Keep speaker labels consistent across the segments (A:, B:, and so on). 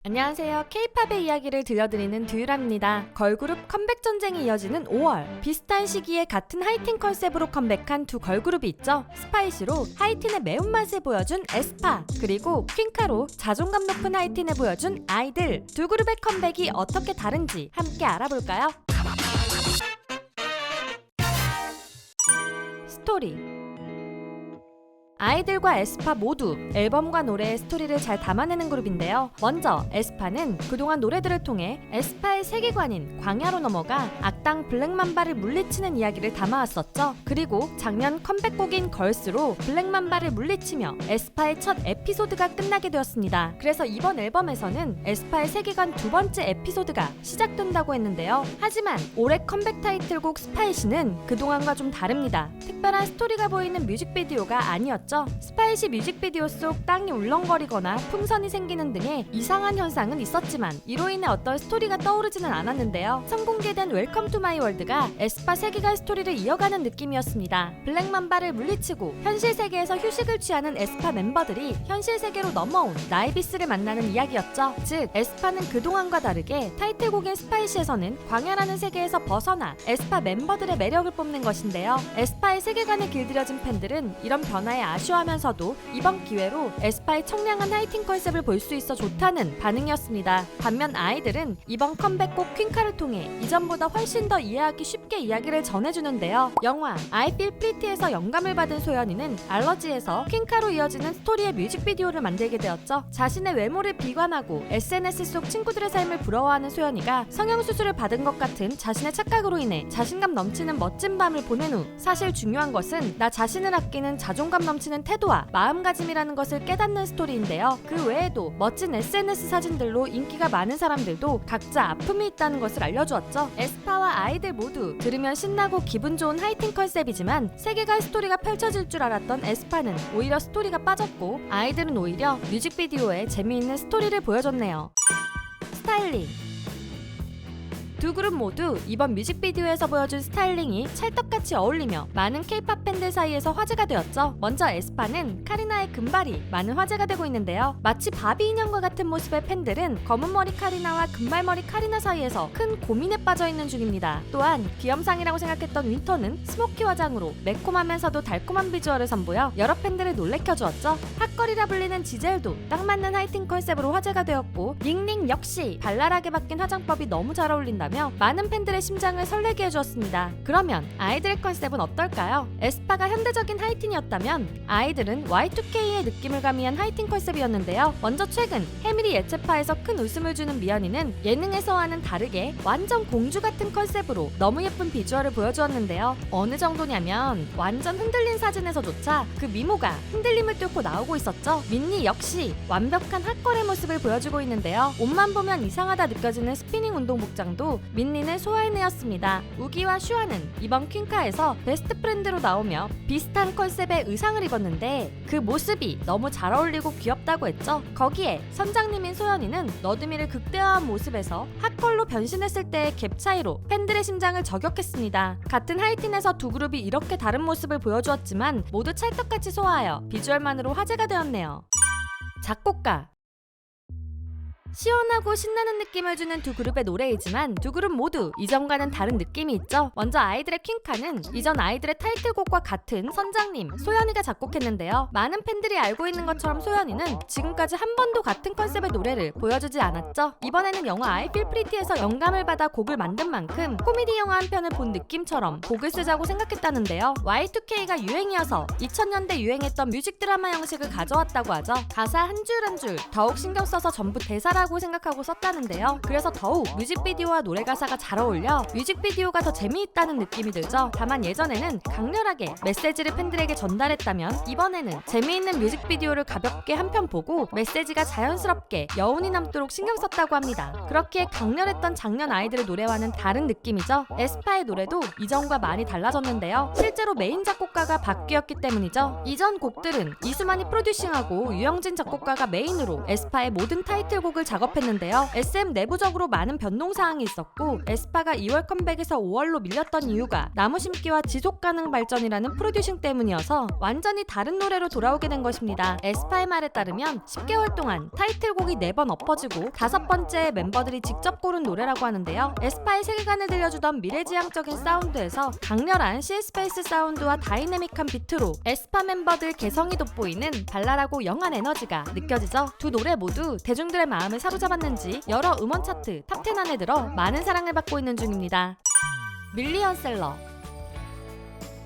A: 안녕하세요. K-팝의 이야기를 들려드리는 듀유라입니다. 걸그룹 컴백 전쟁이 이어지는 5월, 비슷한 시기에 같은 하이틴 컨셉으로 컴백한 두 걸그룹이 있죠. 스파이시로 하이틴의 매운맛을 보여준 에스파, 그리고 퀸카로 자존감 높은 하이틴을 보여준 아이들. 두 그룹의 컴백이 어떻게 다른지 함께 알아볼까요? 스토리. 아이들과 에스파 모두 앨범과 노래의 스토리를 잘 담아내는 그룹인데요. 먼저 에스파는 그동안 노래들을 통해 에스파의 세계관인 광야로 넘어가 악당 블랙맘바를 물리치는 이야기를 담아왔었죠. 그리고 작년 컴백곡인 걸스로 블랙맘바를 물리치며 에스파의 첫 에피소드가 끝나게 되었습니다. 그래서 이번 앨범에서는 에스파의 세계관 두 번째 에피소드가 시작된다고 했는데요. 하지만 올해 컴백 타이틀곡 스파이시는 그동안과 좀 다릅니다. 특별한 스토리가 보이는 뮤직비디오가 아니었죠. 스파이시 뮤직비디오 속 땅이 울렁거리거나 풍선이 생기는 등의 이상한 현상은 있었지만 이로 인해 어떤 스토리가 떠오르지는 않았는데요. 선공개된 웰컴 투 마이 월드가 에스파 세계관 스토리를 이어가는 느낌이었습니다. 블랙맘바를 물리치고 현실 세계에서 휴식을 취하는 에스파 멤버들이 현실 세계로 넘어온 나이비스를 만나는 이야기였죠. 즉, 에스파는 그동안과 다르게 타이틀곡인 스파이시에서는 광야라는 세계에서 벗어나 에스파 멤버들의 매력을 뽐낸 것인데요. 에스파의 세계관에 길들여진 팬들은 이런 변화에 아쉬워하면서도 이번 기회로 에스파의 청량한 하이틴 컨셉을 볼 수 있어 좋다는 반응이었습니다. 반면 아이들은 이번 컴백곡 퀸카를 통해 이전보다 훨씬 더 이해하기 쉽게 이야기를 전해주는데요. 영화 I Feel Pretty에서 영감을 받은 소연이는 알러지에서 퀸카로 이어지는 스토리의 뮤직비디오를 만들게 되었죠. 자신의 외모를 비관하고 SNS 속 친구들의 삶을 부러워하는 소연이가 성형수술을 받은 것 같은 자신의 착각으로 인해 자신감 넘치는 멋진 밤을 보낸 후 사실 중요한 것은 나 자신을 아끼는 자존감 넘치는 태도와 마음가짐이라는 것을 깨닫는 스토리인데요. 그 외에도 멋진 SNS 사진들로 인기가 많은 사람들도 각자 아픔이 있다는 것을 알려주었죠. 에스파와 아이들 모두 들으면 신나고 기분 좋은 하이틴 컨셉이지만 세계관 스토리가 펼쳐질 줄 알았던 에스파는 오히려 스토리가 빠졌고 아이들은 오히려 뮤직비디오에 재미있는 스토리를 보여줬네요. 스타일링. 두 그룹 모두 이번 뮤직비디오에서 보여준 스타일링이 찰떡같이 어울리며 많은 K-팝 팬들 사이에서 화제가 되었죠. 먼저 에스파는 카리나의 금발이 많은 화제가 되고 있는데요. 마치 바비 인형과 같은 모습의 팬들은 검은 머리 카리나와 금발머리 카리나 사이에서 큰 고민에 빠져있는 중입니다. 또한 귀염상이라고 생각했던 윈터는 스모키 화장으로 매콤하면서도 달콤한 비주얼을 선보여 여러 팬들을 놀래켜주었죠. 핫걸이라 불리는 지젤도 딱 맞는 하이틴 컨셉으로 화제가 되었고 닝닝 역시 발랄하게 바뀐 화장법이 너무 잘 어울린다 많은 팬들의 심장을 설레게 해주었습니다. 그러면 아이들의 컨셉은 어떨까요? 에스파가 현대적인 하이틴이었다면 아이들은 Y2K의 느낌을 가미한 하이틴 컨셉이었는데요. 먼저 최근 해밀이 예체파에서 큰 웃음을 주는 미연이는 예능에서와는 다르게 완전 공주 같은 컨셉으로 너무 예쁜 비주얼을 보여주었는데요. 어느 정도냐면 완전 흔들린 사진에서조차 그 미모가 흔들림을 뚫고 나오고 있었죠. 민니 역시 완벽한 핫걸의 모습을 보여주고 있는데요. 옷만 보면 이상하다 느껴지는 스피닝 운동 복장도 민니는 소화해내었습니다. 우기와 슈아는 이번 퀸카에서 베스트 프렌드로 나오며 비슷한 컨셉의 의상을 입었는데 그 모습이 너무 잘 어울리고 귀엽다고 했죠. 거기에 선장님인 소연이는 너드미를 극대화한 모습에서 핫걸로 변신했을 때의 갭 차이로 팬들의 심장을 저격했습니다. 같은 하이틴에서 두 그룹이 이렇게 다른 모습을 보여주었지만 모두 찰떡같이 소화하여 비주얼만으로 화제가 되었네요. 작곡가. 시원하고 신나는 느낌을 주는 두 그룹의 노래이지만 두 그룹 모두 이전과는 다른 느낌이 있죠. 먼저 아이들의 퀸카는 이전 아이들의 타이틀곡과 같은 선장님 소연이가 작곡했는데요. 많은 팬들이 알고 있는 것처럼 소연이는 지금까지 한 번도 같은 컨셉의 노래를 보여주지 않았죠. 이번에는 영화 I Feel Pretty에서 영감을 받아 곡을 만든 만큼 코미디 영화 한 편을 본 느낌처럼 곡을 쓰자고 생각했다는데요. Y2K가 유행이어서 2000년대 유행했던 뮤직 드라마 형식을 가져왔다고 하죠. 가사 한 줄 한 줄 더욱 신경 써서 전부 대사라고 생각하고 썼다는데요. 그래서 더욱 뮤직비디오와 노래 가사가 잘 어울려 뮤직비디오가 더 재미있다는 느낌이 들죠. 다만 예전에는 강렬하게 메시지를 팬들에게 전달했다면 이번에는 재미있는 뮤직비디오를 가볍게 한 편 보고 메시지가 자연스럽게 여운이 남도록 신경 썼다고 합니다. 그렇기에 강렬했던 작년 아이들의 노래와는 다른 느낌이죠. 에스파의 노래도 이전과 많이 달라졌는데요. 실제로 메인 작곡가가 바뀌었기 때문이죠. 이전 곡들은 이수만이 프로듀싱하고 유영진 작곡가가 메인으로 에스파의 모든 타이틀곡을 작업했는데요. SM 내부적으로 많은 변동사항이 있었고 에스파가 2월 컴백에서 5월로 밀렸던 이유가 나무 심기와 지속 가능 발전이라는 프로듀싱 때문이어서 완전히 다른 노래로 돌아오게 된 것입니다. 에스파의 말에 따르면 10개월 동안 타이틀곡이 4번 엎어지고 5번째에 멤버들이 직접 고른 노래라고 하는데요. 에스파의 세계관을 들려주던 미래지향적인 사운드에서 강렬한 시스페이스 사운드와 다이내믹한 비트로 에스파 멤버들 개성이 돋보이는 발랄하고 영한 에너지가 느껴지죠. 두 노래 모두 대중들의 마음을 사로잡았는지 여러 음원 차트 탑10 안에 들어 많은 사랑을 받고 있는 중입니다. 밀리언셀러.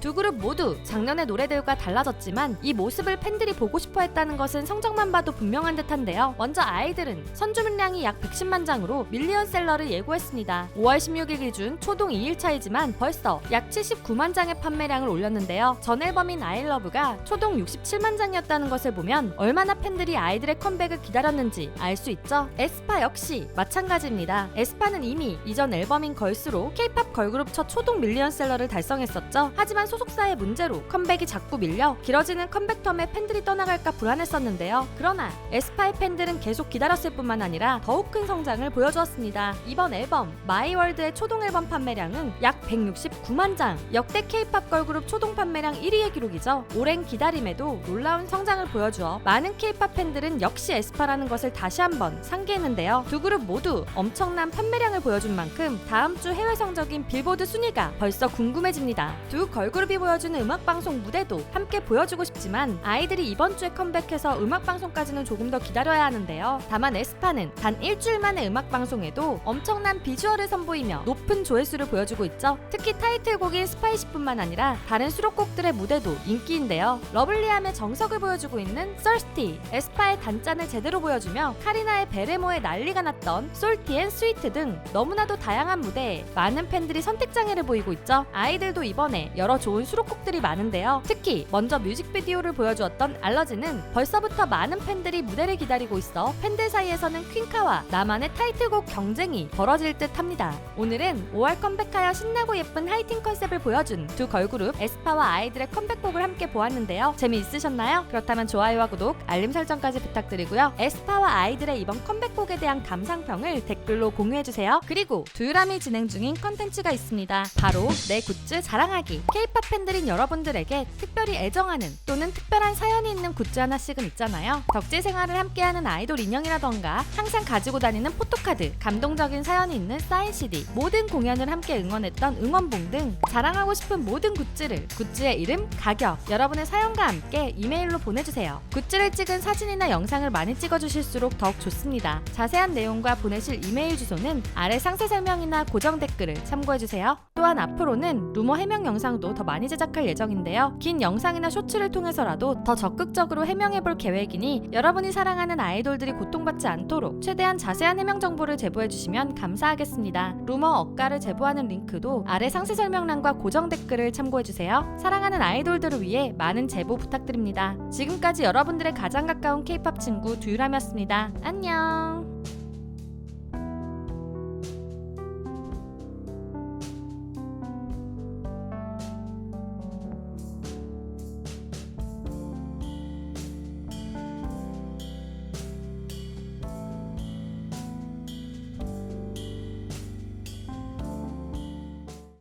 A: 두 그룹 모두 작년의 노래들과 달라졌지만 이 모습을 팬들이 보고 싶어 했다는 것은 성적만 봐도 분명한 듯한데요. 먼저 아이들은 선주문량이 약 110만 장으로 밀리언셀러를 예고했습니다. 5월 16일 기준 초동 2일 차이지만 벌써 약 79만 장의 판매량을 올렸는데요. 전 앨범인 아이러브가 초동 67만 장이었다는 것을 보면 얼마나 팬들이 아이들의 컴백을 기다렸는지 알 수 있죠. 에스파 역시 마찬가지입니다. 에스파는 이미 이전 앨범인 걸스로 K-POP 걸그룹 첫 초동 밀리언셀러를 달성했었죠. 하지만 소속사의 문제로 컴백이 자꾸 밀려 길어지는 컴백 텀에 팬들이 떠나갈까 불안했었는데요. 그러나 에스파의 팬들은 계속 기다렸을 뿐만 아니라 더욱 큰 성장을 보여주었습니다. 이번 앨범 마이월드의 초동 앨범 판매량은 약 169만 장, 역대 K-POP 걸그룹 초동 판매량 1위의 기록이죠. 오랜 기다림에도 놀라운 성장을 보여주어 많은 K-POP 팬들은 역시 에스파라는 것을 다시 한번 상기했는데요. 두 그룹 모두 엄청난 판매량을 보여준 만큼 다음 주 해외 성적인 빌보드 순위가 벌써 궁금해집니다. 두 걸그룹이 보여주는 음악방송 무대도 함께 보여주고 싶지만 아이들이 이번 주에 컴백해서 음악방송까지는 조금 더 기다려야 하는데요. 다만 에스파는 단 일주일 만의 음악방송에도 엄청난 비주얼을 선보이며 높은 조회수를 보여주고 있죠. 특히 타이틀곡인 스파이시뿐만 아니라 다른 수록곡들의 무대도 인기인데요. 러블리함의 정석을 보여주고 있는 Thirsty, 에스파의 단짠을 제대로 보여주며 카리나의 베레모에 난리가 났던 Salty and Sweet 등 너무나도 다양한 무대에 많은 팬들이 선택장애를 보이고 있죠. 아이들도 이번에 여러 좋은 수록곡들이 많은데요. 특히 먼저 뮤직비디오를 보여주었던 알러지는 벌써부터 많은 팬들이 무대를 기다리고 있어 팬들 사이에서는 퀸카와 나만의 타이틀곡 경쟁이 벌어질 듯 합니다. 오늘은 5월 컴백하여 신나고 예쁜 하이틴 컨셉을 보여준 두 걸그룹 에스파와 아이들의 컴백곡을 함께 보았는데요. 재미있으셨나요? 그렇다면 좋아요와 구독, 알림 설정까지 부탁드리고요. 에스파와 아이들의 이번 컴백곡에 대한 감상평을 댓글로 공유해주세요. 그리고 두유람이 진행 중인 컨텐츠가 있습니다. 바로 내 굿즈 자랑하기. K-POP 팬들인 여러분들에게 특별히 애정하는 또는 특별한 사연이 있는 굿즈 하나씩은 있잖아요. 덕질 생활을 함께하는 아이돌 인형이라던가 항상 가지고 다니는 포토카드, 감동적인 사연이 있는 사인 CD, 모든 공연을 함께 응원했던 응원봉 등 자랑하고 싶은 모든 굿즈를 굿즈의 이름, 가격, 여러분의 사연과 함께 이메일로 보내주세요. 굿즈를 찍은 사진이나 영상을 많이 찍어주실수록 더욱 좋습니다. 자세한 내용과 보내실 이메일 주소는 아래 상세 설명이나 고정 댓글을 참고해주세요. 또한 앞으로는 루머 해명 영상도 더 많이 제작할 예정인데요. 긴 영상이나 쇼츠를 통해서라도 더 적극적으로 해명해볼 계획이니 여러분이 사랑하는 아이돌들이 고통받지 않도록 최대한 자세한 해명 정보를 제보해주시면 감사하겠습니다. 루머 억가를 제보하는 링크도 아래 상세 설명란과 고정 댓글을 참고해주세요. 사랑하는 아이돌들을 위해 많은 제보 부탁드립니다. 지금까지 여러분들의 가장 가까운 K-POP 친구 두유람이었습니다. 안녕.